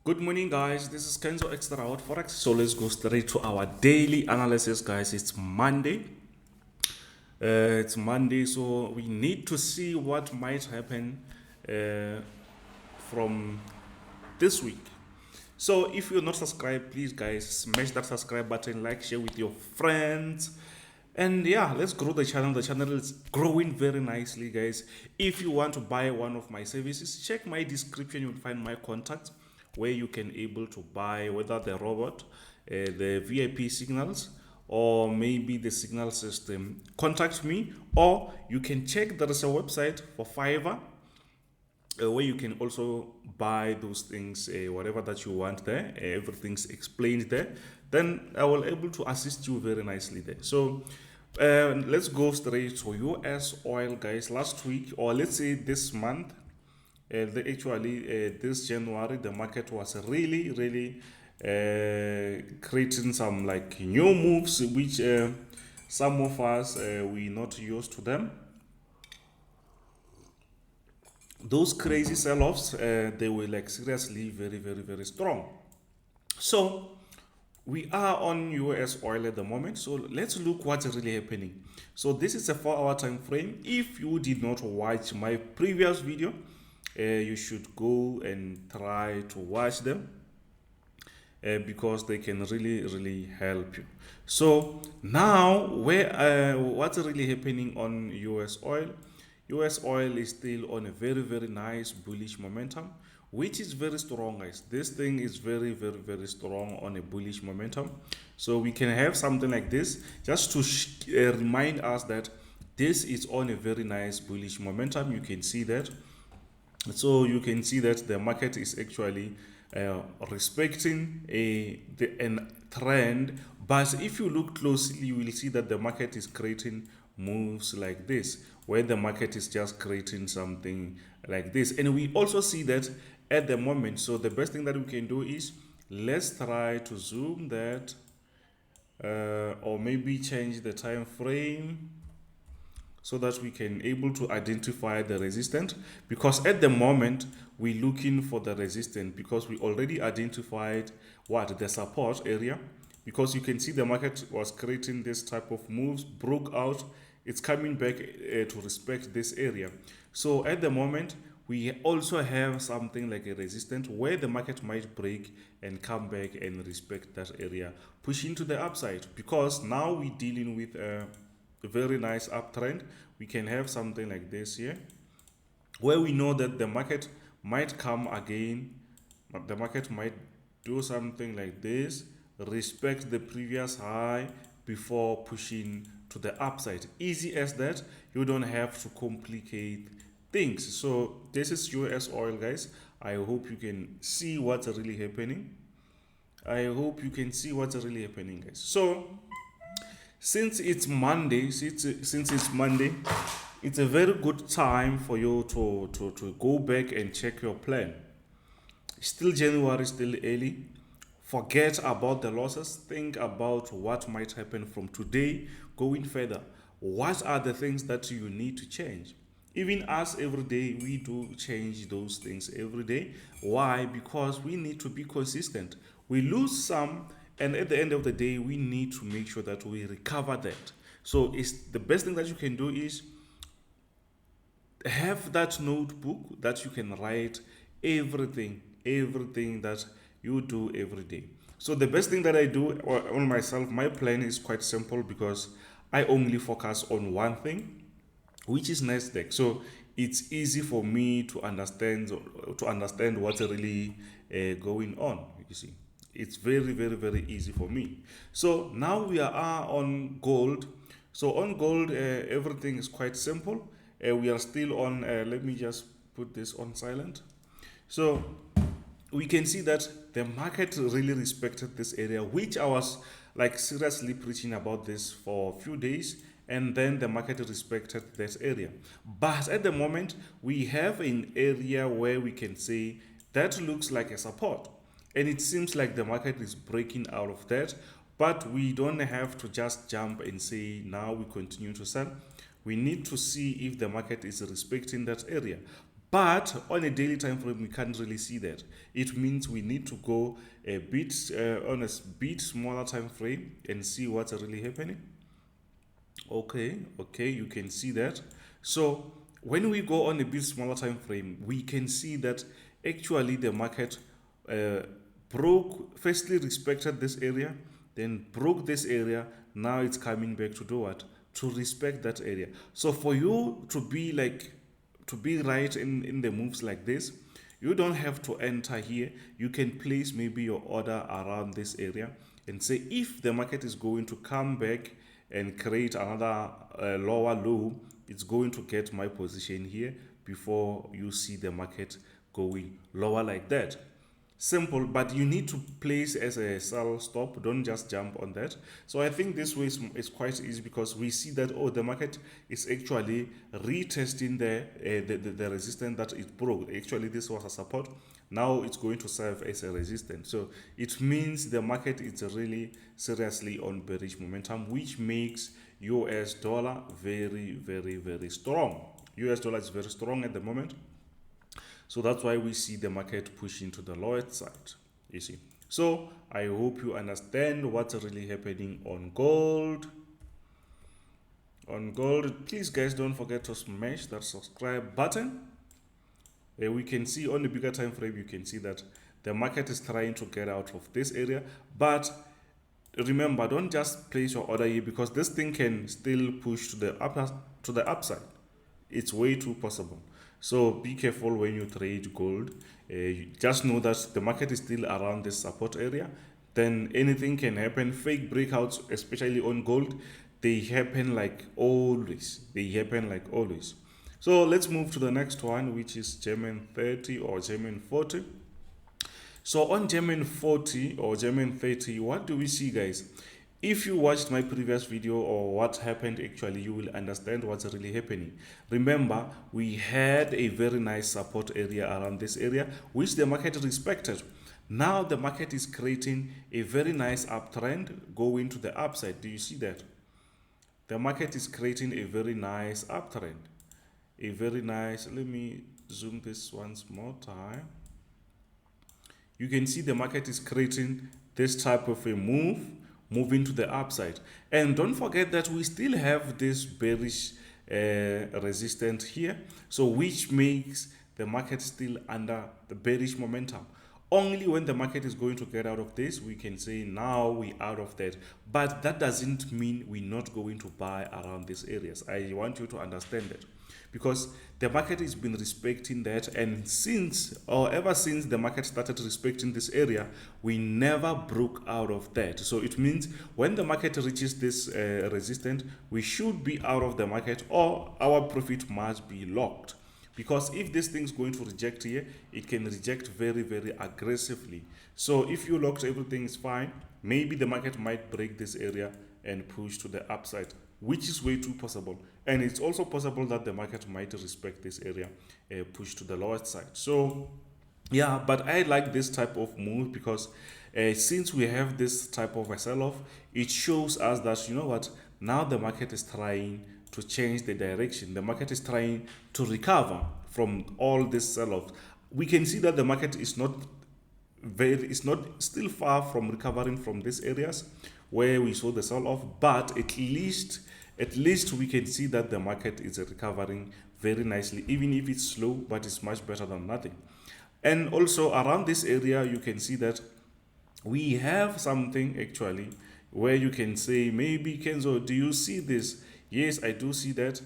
Good morning, guys. This is Kenzo Xtrahot Forex. So let's go straight to our daily analysis, guys. It's Monday. So we need to see what might happen from this week. So if you're not subscribed, please, guys, smash that subscribe button, like, share with your friends. And yeah, let's grow the channel. The channel is growing very nicely, guys. If you want to buy one of my services, check my description. You'll find my contact where you can able to buy whether the robot, the VIP signals, or maybe the signal system. Contact me, or you can check there is a website for Fiverr where you can also buy those things, whatever that you want there. Everything's explained there. Then I will able to assist you very nicely there. So let's go straight to US oil, guys. Last week, or let's say this month, this January, the market was really creating some like new moves, which some of us we not used to them. Those crazy sell-offs, they were like seriously very strong. So we are on US oil at the moment. So let's look what's really happening. So this is a 4-hour time frame. If you did not watch my previous video, you should go and try to watch them because they can really help you. So now what's really happening on US oil? US oil is still on a very nice bullish momentum, which is very strong, guys. This thing is very strong on a bullish momentum. So we can have something like this just to remind us that this is on a very nice bullish momentum. You can see that. So you can see that the market is actually respecting a trend, but if you look closely, you will see that the market is creating moves like this, where the market is just creating something like this. And we also see that at the moment. So the best thing that we can do is let's try to zoom that, or maybe change the time frame so that we can able to identify the resistance, because at the moment we're looking for the resistance because we already identified the support area, because you can see the market was creating this type of moves, broke out, it's coming back to respect this area. So at the moment we also have something like a resistance where the market might break and come back and respect that area, pushing to the upside, because now we're dealing with a very nice uptrend. We can have something like this here where we know that the market might come again, the market might do something like this, respect the previous high before pushing to the upside. Easy as that. You don't have to complicate things. So this is US oil, guys. I hope you can see what's really happening. Guys. So since it's Monday, it's a very good time for you to go back and check your plan. Still January, still early. Forget about the losses. Think about what might happen from today going further. What are the things that you need to change? Even us, every day, we do change those things every day. Why? Because we need to be consistent. We lose some, and at the end of the day, we need to make sure that we recover that. So it's the best thing that you can do is have that notebook that you can write everything that you do every day. So the best thing that I do on myself, my plan is quite simple, because I only focus on one thing, which is NASDAQ. So it's easy for me to understand what's really going on. You see, it's very easy for me. So now we are on gold. So on gold, everything is quite simple. We are still on, let me just put this on silent. So we can see that the market really respected this area, which I was like seriously preaching about this for a few days, and then the market respected this area. But at the moment we have an area where we can say that looks like a support, and it seems like the market is breaking out of that. But we don't have to just jump and say now we continue to sell. We need to see if the market is respecting that area. But on a daily time frame, we can't really see that. It means we need to go a bit on a bit smaller time frame and see what's really happening. Okay, you can see that. So when we go on a bit smaller time frame, we can see that actually the market uh, broke, firstly respected this area, then broke this area. Now it's coming back to do what? To respect that area. So for you to be like, to be right in the moves like this, you don't have to enter here. You can place maybe your order around this area and say if the market is going to come back and create another lower low, it's going to get my position here before you see the market going lower like that. Simple, but you need to place as a sell stop. Don't just jump on that. So I think this way is quite easy because we see that, oh, the market is actually retesting the resistance that it broke. Actually, this was a support. Now it's going to serve as a resistance. So it means the market is really seriously on bearish momentum, which makes US dollar very, very, very strong. US dollar is very strong at the moment. So that's why we see the market pushing to the lower side, you see. So I hope you understand what's really happening on gold. On gold, please guys, don't forget to smash that subscribe button. We can see on the bigger time frame, you can see that the market is trying to get out of this area. But remember, don't just place your order here because this thing can still push to the upside. It's way too possible. So be careful when you trade gold. Just know that the market is still around this support area. Then anything can happen. Fake breakouts, especially on gold, they happen like always. They happen like always. So let's move to the next one, which is GERMAN30 or GERMAN40. So on GERMAN40 or GERMAN30, what do we see, guys? If you watched my previous video or what happened actually, you will understand what's really happening. Remember, we had a very nice support area around this area, which the market respected. Now the market is creating a very nice uptrend going to the upside. Do you see that? The market is creating a very nice uptrend. A very nice, let me zoom this once more time. You can see the market is creating this type of a move, moving to the upside. And don't forget that we still have this bearish resistance here, so which makes the market still under the bearish momentum. Only when the market is going to get out of this, we can say now we out of that. But that doesn't mean we're not going to buy around these areas. I want you to understand that, because the market has been respecting that, and ever since the market started respecting this area, we never broke out of that. So it means when the market reaches this resistance, we should be out of the market or our profit must be locked. Because if this thing's going to reject here, it can reject very, very aggressively. So if you locked, everything is fine. Maybe the market might break this area and push to the upside, which is way too possible. And it's also possible that the market might respect this area, push to the lower side. So yeah, but I like this type of move because since we have this type of a sell-off, it shows us that, you know what, now the market is trying to change the direction. The market is trying to recover from all this sell-off. We can see that the market is not still far from recovering from these areas where we saw the sell-off, but at least we can see that the market is recovering very nicely, even if it's slow, but it's much better than nothing. And also around this area, you can see that we have something actually where you can say, maybe Kenzo, do you see this? Yes, I do see that.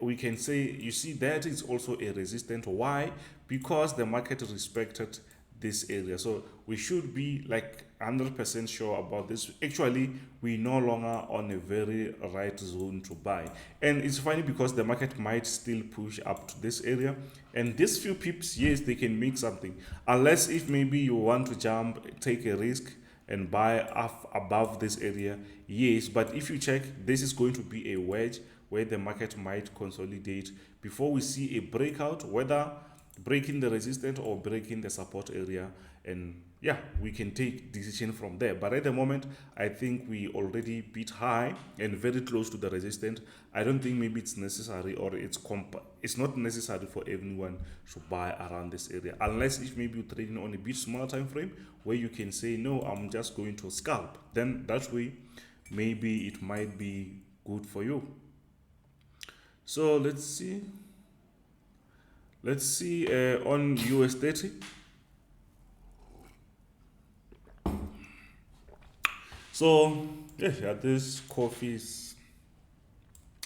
We can say, you see that is also a resistance. Why? Because the market respected this area. So we should be like 100% sure about this. Actually, we no longer on a very right zone to buy. And it's funny because the market might still push up to this area. And these few pips, yes, they can make something. Unless if maybe you want to jump, take a risk and buy up above this area, yes. But if you check, this is going to be a wedge where the market might consolidate before we see a breakout, whether breaking the resistance or breaking the support area, and yeah, we can take decision from there. But at the moment, I think we already beat high and very close to the resistance. I don't think maybe it's necessary, or it's not necessary for everyone to buy around this area, unless if maybe you're trading on a bit smaller time frame where you can say no, I'm just going to scalp. Then that way maybe it might be good for you. So let's see on US30. So yeah, this coffee is,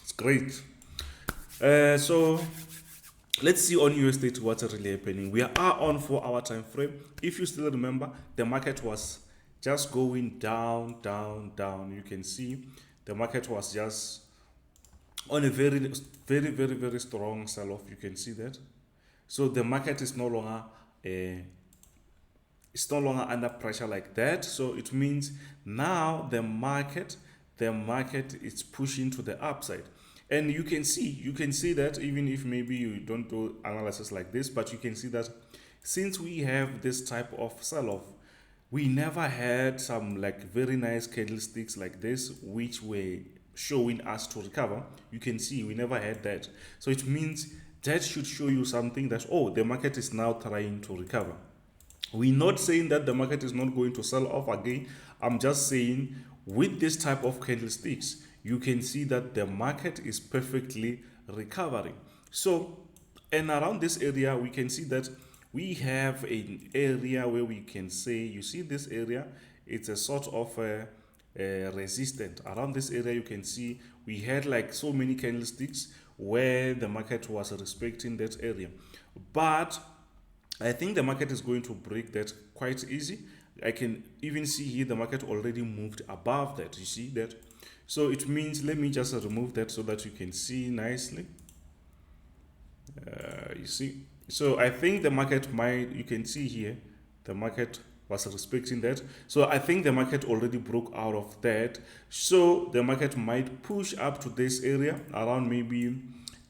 it's great. So let's see on US30 what's really happening. We are on 4-hour time frame. If you still remember, the market was just going down, down, down. You can see the market was just on a very, very, very, very strong sell-off. You can see that. So the market is no longer it's no longer under pressure like that. So it means now the market is pushing to the upside. And you can see that even if maybe you don't do analysis like this, but you can see that since we have this type of sell-off, we never had some like very nice candlesticks like this which were showing us to recover. You can see we never had that. So it means that should show you something that, oh, the market is now trying to recover. We're not saying that the market is not going to sell off again. I'm just saying with this type of candlesticks, you can see that the market is perfectly recovering. So, and around this area, we can see that we have an area where we can say, you see this area, it's a sort of a resistance. Around this area, you can see we had like so many candlesticks where the market was respecting that area. But I think the market is going to break that quite easy. I can even see here the market already moved above that. You see that? So it means, let me just remove that so that you can see nicely. You see? So I think the market might, you can see here, the market was respecting that. So I think the market already broke out of that. So the market might push up to this area around maybe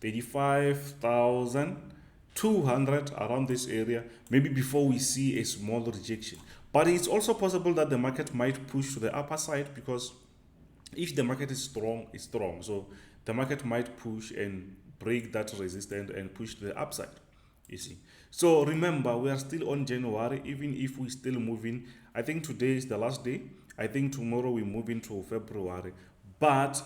35,200, around this area, maybe before we see a small rejection. But it's also possible that the market might push to the upper side, because if the market is strong, it's strong. So the market might push and break that resistance and push to the upside. You see. So remember, we are still on January, even if we're still moving. I think today is the last day. I think tomorrow we move into February. But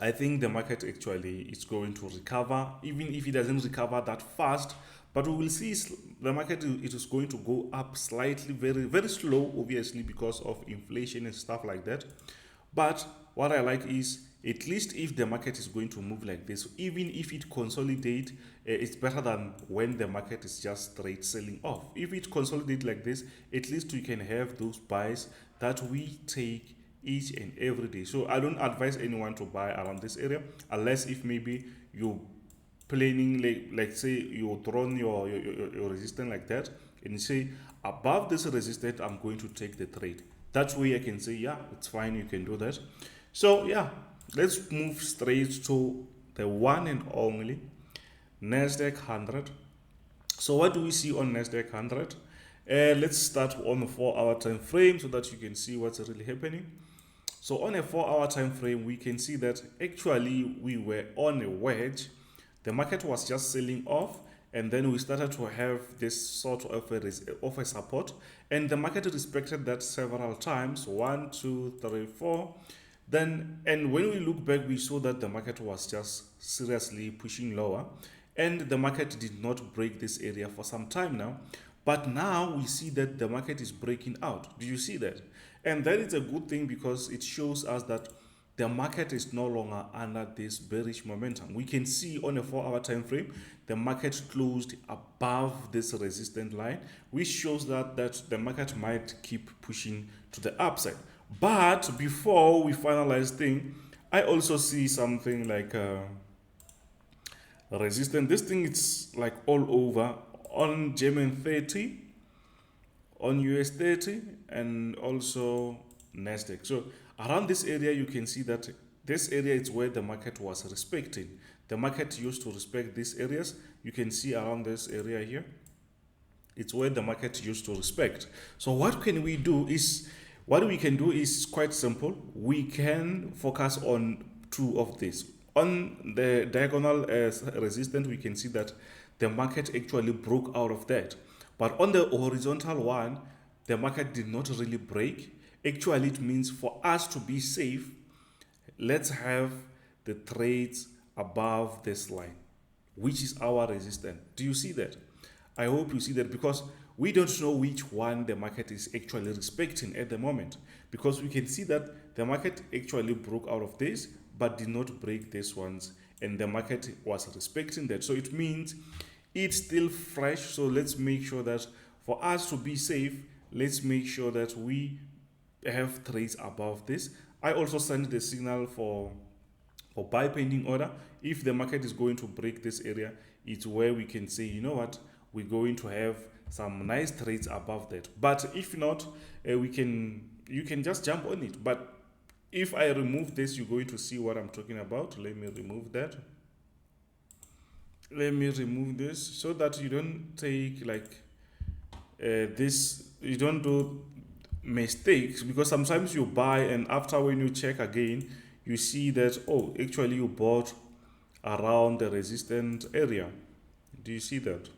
I think the market actually is going to recover, even if it doesn't recover that fast. But we will see the market, it is going to go up slightly, very, very slow, obviously, because of inflation and stuff like that. But what I like is, at least if the market is going to move like this, even if it consolidates, it's better than when the market is just straight selling off. If it consolidates like this, at least we can have those buys that we take each and every day. So I don't advise anyone to buy around this area, unless if maybe you're planning, like say you drawn your resistance like that, and you say above this resistance I'm going to take the trade. That way I can say, yeah, it's fine, you can do that. So yeah, let's move straight to the one and only NASDAQ 100. So what do we see on NASDAQ 100? Let's start on a 4-hour time frame so that you can see what's really happening. So on a 4-hour time frame, we can see that actually we were on a wedge. The market was just selling off, and then we started to have this sort of a support, and the market respected that several times, 1, 2, 3, 4. Then, and when we look back, we saw that the market was just seriously pushing lower, and the market did not break this area for some time now. But now we see that the market is breaking out. Do you see that? And that is a good thing, because it shows us that the market is no longer under this bearish momentum. We can see on a 4-hour time frame, the market closed above this resistance line, which shows that the market might keep pushing to the upside. But before we finalize thing, I also see something like resistance. This thing is like all over on GERMAN40, on US30, and also NASDAQ. So around this area, you can see that this area is where the market was respecting. The market used to respect these areas. You can see around this area here. It's where the market used to respect. So what can we do is, what we can do is quite simple. We can focus on two of these. On the diagonal resistance, we can see that the market actually broke out of that. But on the horizontal one, the market did not really break. Actually, it means for us to be safe, let's have the trades above this line, which is our resistance. Do you see that? I hope you see that, because we don't know which one the market is actually respecting at the moment, because we can see that the market actually broke out of this but did not break this ones, and the market was respecting that. So it means it's still fresh. So let's make sure that for us to be safe, let's make sure that we have trades above this. I also sent the signal for buy pending order. If the market is going to break this area, it's where we can say, you know what, we're going to have some nice trades above that. But if not, you can just jump on it. But if I remove this, you're going to see what I'm talking about. Let me remove that. Let me remove this so that you don't take like this, you don't do mistakes, because sometimes you buy and after when you check again, you see that, oh, actually you bought around the resistance area. Do you see that?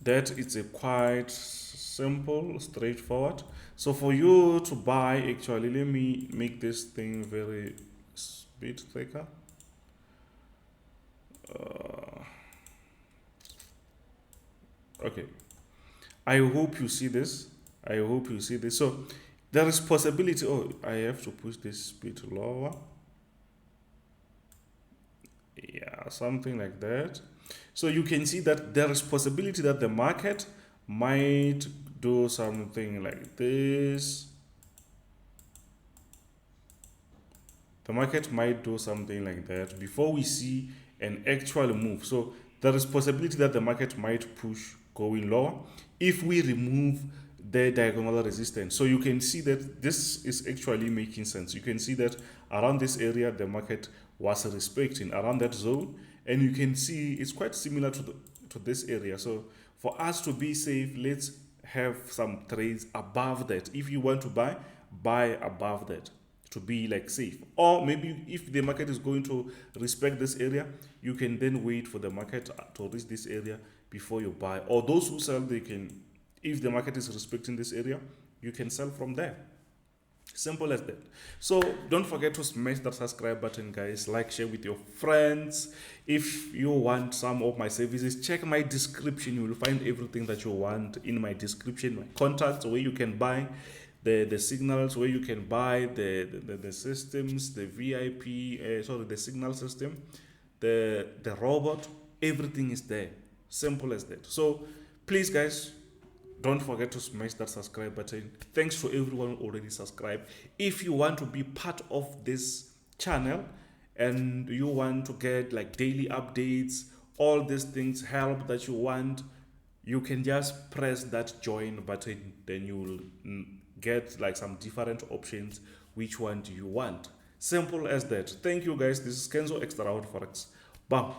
That is a quite simple, straightforward. So for you to buy, actually, let me make this thing very bit thicker. Okay. I hope you see this. I hope you see this. So there is possibility. Oh, I have to push this bit lower. Yeah, something like that. So you can see that there is possibility that the market might do something like this. The market might do something like that before we see an actual move. So there is possibility that the market might push going lower if we remove the diagonal resistance. So you can see that this is actually making sense. You can see that around this area the market was respecting around that zone, and you can see it's quite similar to this area. So for us to be safe, let's have some trades above that. If you want to buy above that to be like safe. Or maybe if the market is going to respect this area, you can then wait for the market to reach this area before you buy. Or those who sell, they can, if the market is respecting this area, you can sell from there. Simple as that. So don't forget to smash that subscribe button, guys. Like, share with your friends. If you want some of my services, check my description. You will find everything that you want in my description. My contacts, where you can buy the signals, where you can buy the systems, the VIP, the signal system, the robot. Everything is there. Simple as that. So please, guys, don't forget to smash that subscribe button. Thanks to everyone who already subscribed. If you want to be part of this channel and you want to get like daily updates, all these things, help that you want, you can just press that join button. Then you will get like some different options. Which one do you want? Simple as that. Thank you, guys. This is Kenzo Xtrahot Forex. Bye.